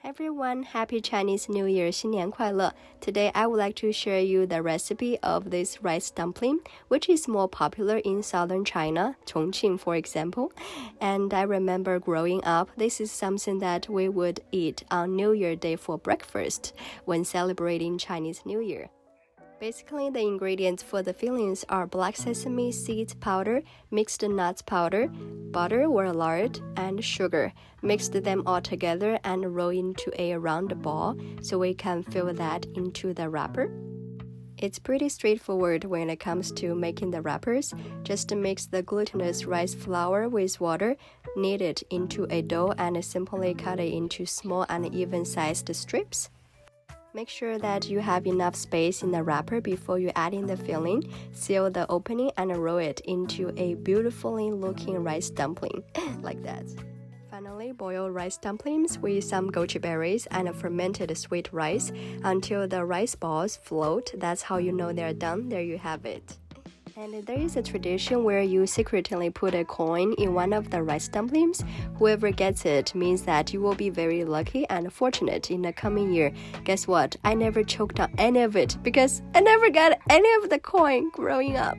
Everyone, happy Chinese New Year, 新年快乐. Today I would like to share you the recipe of this rice dumpling, which is more popular in southern China, Chongqing for example. And I remember growing up, this is something that we would eat on New Year Day for breakfast when celebrating Chinese New Year. Basically, the ingredients for the fillings are black sesame seeds powder, mixed nuts powder, butter or lard, and sugar. Mix them all together and roll into a round ball so we can fill that into the wrapper. It's pretty straightforward when it comes to making the wrappers. Just mix the glutinous rice flour with water, knead it into a dough, and simply cut it into small and even-sized strips. Make sure that you have enough space in the wrapper before you add in the filling. Seal the opening and roll it into a beautifully looking rice dumpling, like that. Finally, boil rice dumplings with some goji berries and fermented sweet rice until the rice balls float. That's how you know they're done. There you have it. And there is a tradition where you secretly put a coin in one of the rice dumplings. Whoever gets it means that you will be very lucky and fortunate in the coming year. Guess what? I never choked on any of it because I never got any of the coin growing up.